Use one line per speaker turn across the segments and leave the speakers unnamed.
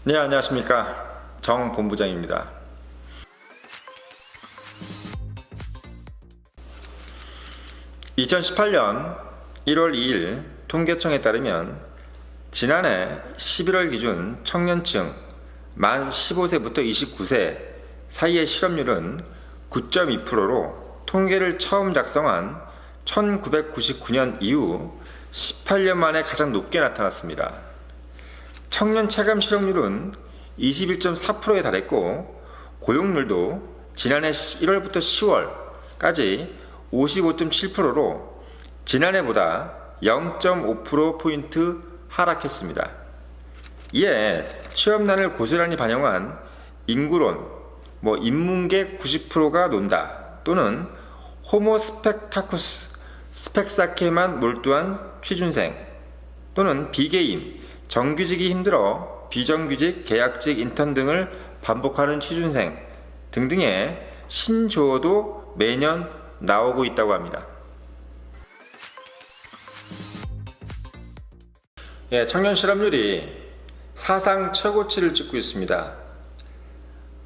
네, 안녕하십니까. 정 본부장입니다. (2018년 1월 2일) 통계청에 따르면 지난해 11월 기준 청년층 만 15세부터 29세 사이의 실업률은 9.2%로 통계를 처음 작성한 1999년 이후 18년 만에 가장 높게 나타났습니다. 청년 체감 실업률은 21.4%에 달했고, 고용률도 지난해 1월부터 10월까지 55.7%로 지난해보다 0.5%포인트 하락했습니다. 이에 취업난을 고스란히 반영한 인구론, 인문계 90%가 논다 또는 호모 스펙타쿠스 스펙사케만 몰두한 취준생 또는 비계임, 정규직이 힘들어 비정규직, 계약직, 인턴 등을 반복하는 취준생 등등의 신조어도 매년 나오고 있다고 합니다. 청년 실업률이 사상 최고치를 찍고 있습니다.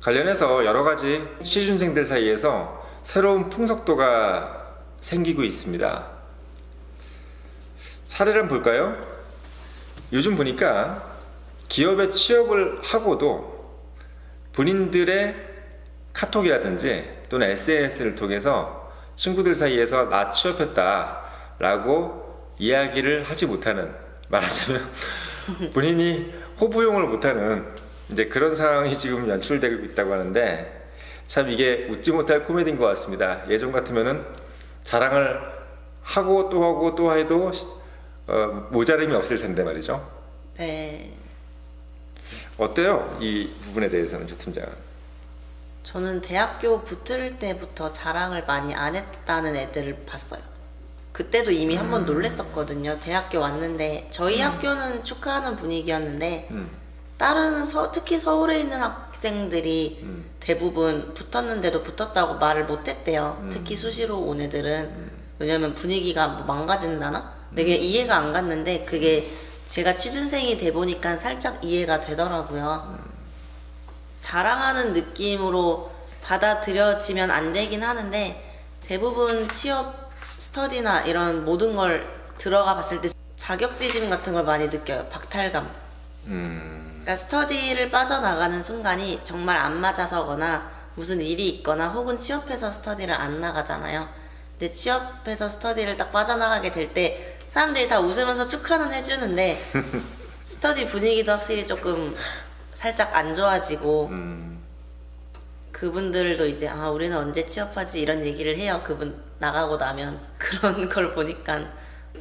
관련해서 여러가지 취준생들 사이에서 새로운 풍속도가 생기고 있습니다. 사례를 한번 볼까요? 요즘 보니까 기업에 취업을 하고도 본인들의 카톡이라든지 또는 SNS를 통해서 친구들 사이에서 나 취업했다 라고 이야기를 하지 못하는, 말하자면 본인이 호부용을 못하는 이제 그런 상황이 지금 연출되고 있다고 하는데, 참 이게 웃지 못할 코미디인 것 같습니다. 예전 같으면은 자랑을 하고 또 해도 모자름이 없을 텐데 말이죠.
네.
어때요? 이 부분에 대해서는 조 팀장은?
저는 대학교 붙을 때부터 자랑을 많이 안 했다는 애들을 봤어요. 그때도 이미 한번 놀랬었거든요. 대학교 왔는데 저희 학교는 축하하는 분위기였는데 다른 특히 서울에 있는 학생들이 대부분 붙었는데도 붙었다고 말을 못했대요. 특히 수시로 온 애들은. 왜냐면 분위기가 망가진다나? 되게 이해가 안 갔는데 그게 제가 취준생이 돼 보니까 살짝 이해가 되더라고요. 자랑하는 느낌으로 받아들여지면 안 되긴 하는데, 대부분 취업 스터디나 이런 모든 걸 들어가 봤을 때 자격지심 같은 걸 많이 느껴요. 박탈감. 그러니까 스터디를 빠져나가는 순간이 정말 안 맞아서거나 무슨 일이 있거나 혹은 취업해서 스터디를 안 나가잖아요. 근데 취업해서 스터디를 딱 빠져나가게 될 때 사람들이 다 웃으면서 축하는 해주는데 스터디 분위기도 확실히 조금 살짝 안 좋아지고 그분들도 이제 우리는 언제 취업하지 이런 얘기를 해요. 그분 나가고 나면. 그런 걸 보니까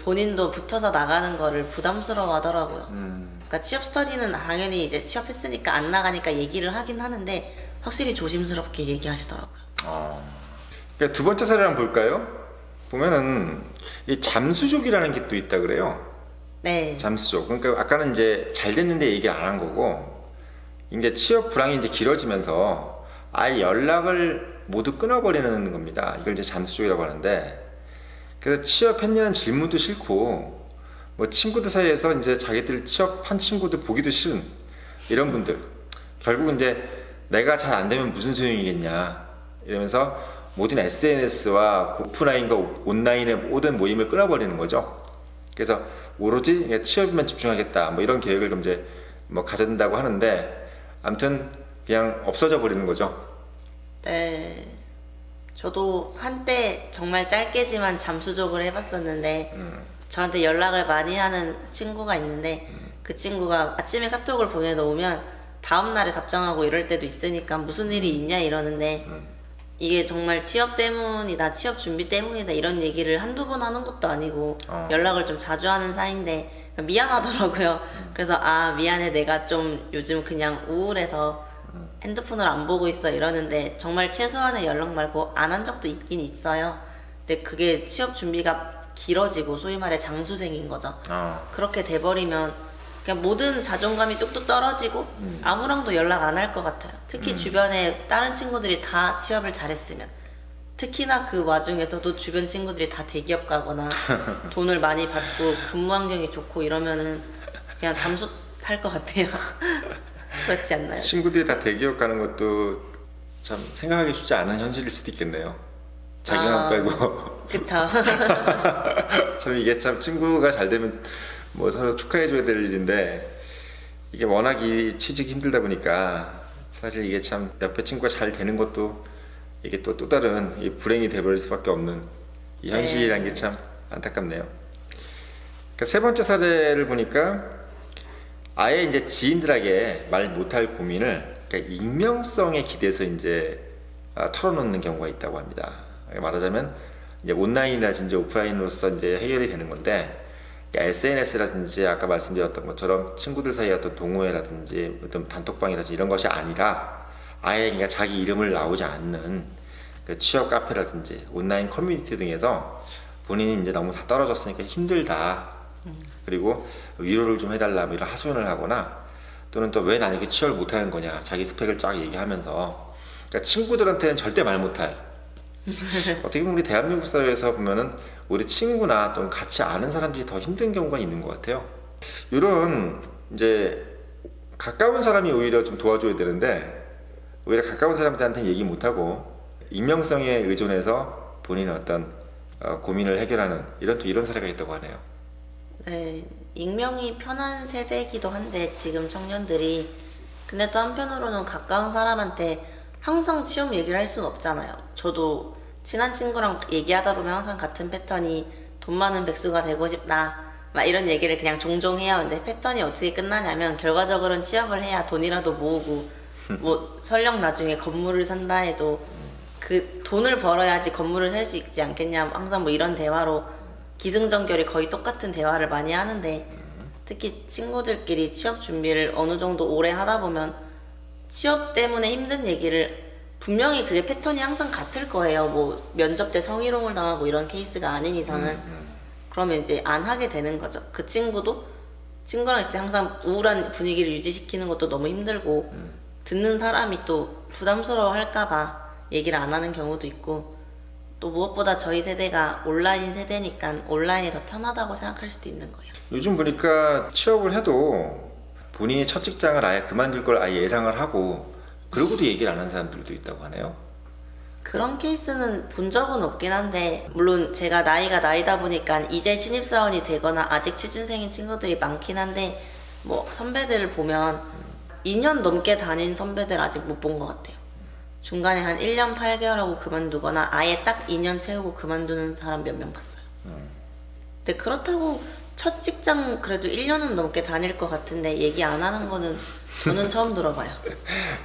본인도 붙어서 나가는 거를 부담스러워 하더라고요. 그러니까 취업 스터디는 당연히 이제 취업했으니까 안 나가니까 얘기를 하긴 하는데 확실히 조심스럽게 얘기하시더라고요.
그러니까 두 번째 사례를 한번 볼까요? 보면은 이 잠수족이라는 게 또 있다 그래요.
네.
잠수족. 그러니까 아까는 이제 잘 됐는데 얘기를 안 한 거고, 이제 취업 불황이 이제 길어지면서 아예 연락을 모두 끊어버리는 겁니다. 이걸 이제 잠수족이라고 하는데, 그래서 취업했냐는 질문도 싫고, 친구들 사이에서 이제 자기들 취업한 친구들 보기도 싫은 이런 분들, 결국 이제 내가 잘 안 되면 무슨 소용이겠냐 이러면서 모든 SNS와 오프라인과 온라인의 모든 모임을 끊어버리는 거죠. 그래서 오로지 취업에만 집중하겠다 이런 계획을 좀 이제 가진다고 하는데, 아무튼 그냥 없어져 버리는 거죠.
네. 저도 한때 정말 짧게지만 잠수족을 해봤었는데 저한테 연락을 많이 하는 친구가 있는데 그 친구가 아침에 카톡을 보내놓으면 다음날에 답장하고 이럴 때도 있으니까 무슨 일이 있냐 이러는데 이게 정말 취업 때문이다, 취업 준비 때문이다 이런 얘기를 한두 번 하는 것도 아니고 연락을 좀 자주 하는 사이인데 미안하더라고요. 그래서 미안해, 내가 좀 요즘 그냥 우울해서 핸드폰을 안 보고 있어 이러는데 정말 최소한의 연락 말고 안 한 적도 있긴 있어요. 근데 그게 취업 준비가 길어지고 소위 말해 장수생인 거죠. 그렇게 돼버리면 그냥 모든 자존감이 뚝뚝 떨어지고 아무랑도 연락 안 할 것 같아요. 특히 주변에 다른 친구들이 다 취업을 잘했으면, 특히나 그 와중에서도 주변 친구들이 다 대기업 가거나 돈을 많이 받고 근무 환경이 좋고 이러면은 그냥 잠수 탈 것 같아요. 그렇지 않나요?
친구들이 다 대기업 가는 것도 참 생각하기 쉽지 않은 현실일 수도 있겠네요. 자기만 빼고.
그쵸.
참 이게 참 친구가 잘 되면 뭐 서로 축하해줘야 될 일인데 이게 워낙 이 취직이 힘들다 보니까 사실 이게 참 옆에 친구가 잘 되는 것도 이게 또 다른 이 불행이 돼버릴 수밖에 없는 이 현실이라는 게 참 안타깝네요. 그러니까 세 번째 사례를 보니까 아예 이제 지인들에게 말 못할 고민을 그러니까 익명성에 기대서 이제 털어놓는 경우가 있다고 합니다. 말하자면 이제 온라인이라든지 오프라인으로서 이제 해결이 되는 건데 SNS라든지 아까 말씀드렸던 것처럼 친구들 사이의 어떤 동호회라든지 어떤 단톡방이라든지 이런 것이 아니라 아예 그러니까 자기 이름을 나오지 않는 그 취업 카페라든지 온라인 커뮤니티 등에서 본인이 이제 너무 다 떨어졌으니까 힘들다. 그리고 위로를 좀 해달라 뭐 이런 하소연을 하거나 또는 또 왜 나는 이렇게 취업을 못하는 거냐 자기 스펙을 쫙 얘기하면서 그러니까 친구들한테는 절대 말 못할 어떻게 보면 우리 대한민국 사회에서 보면은 우리 친구나 또는 같이 아는 사람들이 더 힘든 경우가 있는 것 같아요. 이런 이제 가까운 사람이 오히려 좀 도와줘야 되는데 오히려 가까운 사람들한테 얘기 못하고 익명성에 의존해서 본인의 어떤 고민을 해결하는 이런 사례가 있다고 하네요.
네, 익명이 편한 세대이기도 한데 지금 청년들이 근데 또 한편으로는 가까운 사람한테 항상 취업 얘기를 할 수는 없잖아요. 저도 친한 친구랑 얘기하다 보면 항상 같은 패턴이 돈 많은 백수가 되고 싶다 막 이런 얘기를 그냥 종종 해요. 근데 패턴이 어떻게 끝나냐면 결과적으로는 취업을 해야 돈이라도 모으고 뭐 설령 나중에 건물을 산다 해도 그 돈을 벌어야지 건물을 살 수 있지 않겠냐 항상 뭐 이런 대화로 기승전결이 거의 똑같은 대화를 많이 하는데 특히 친구들끼리 취업 준비를 어느 정도 오래 하다 보면 취업 때문에 힘든 얘기를 분명히 그게 패턴이 항상 같을 거예요. 뭐 면접 때 성희롱을 당하고 이런 케이스가 아닌 이상은 그러면 이제 안 하게 되는 거죠. 그 친구도 친구랑 있을 때 항상 우울한 분위기를 유지시키는 것도 너무 힘들고 듣는 사람이 또 부담스러워 할까봐 얘기를 안 하는 경우도 있고 또 무엇보다 저희 세대가 온라인 세대니까 온라인이 더 편하다고 생각할 수도 있는 거예요.
요즘 보니까 취업을 해도 본인이 첫 직장을 아예 그만둘 걸 아예 예상을 하고 그러고도 얘기를 안 하는 사람들도 있다고 하네요.
그런 케이스는 본 적은 없긴 한데 물론 제가 나이가 나이다 보니까 이제 신입사원이 되거나 아직 취준생인 친구들이 많긴 한데 뭐 선배들을 보면 2년 넘게 다닌 선배들 아직 못 본 것 같아요. 중간에 한 1년 8개월하고 그만두거나 아예 딱 2년 채우고 그만두는 사람 몇 명 봤어요. 근데 그렇다고 첫 직장 그래도 1년은 넘게 다닐 것 같은데 얘기 안 하는 거는 저는 처음 들어봐요.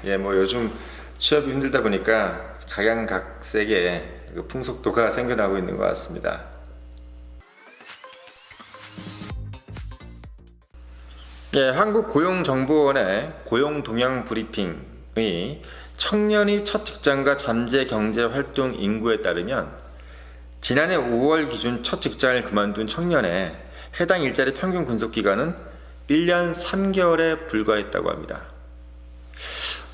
예, 뭐 요즘 취업이 힘들다 보니까 각양각색의 그 풍속도가 생겨나고 있는 것 같습니다. 예, 한국고용정보원의 고용동향브리핑의 청년이 첫 직장과 잠재 경제 활동 인구에 따르면 지난해 5월 기준 첫 직장을 그만둔 청년의 해당 일자리 평균 근속 기간은 1년 3개월에 불과했다고 합니다.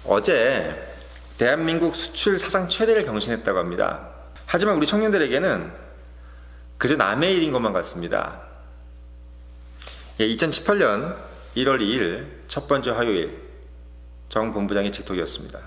어제 대한민국 수출 사상 최대를 경신했다고 합니다. 하지만 우리 청년들에게는 그저 남의 일인 것만 같습니다. 2018년 1월 2일 첫 번째 화요일 정 본부장의 직톡이었습니다.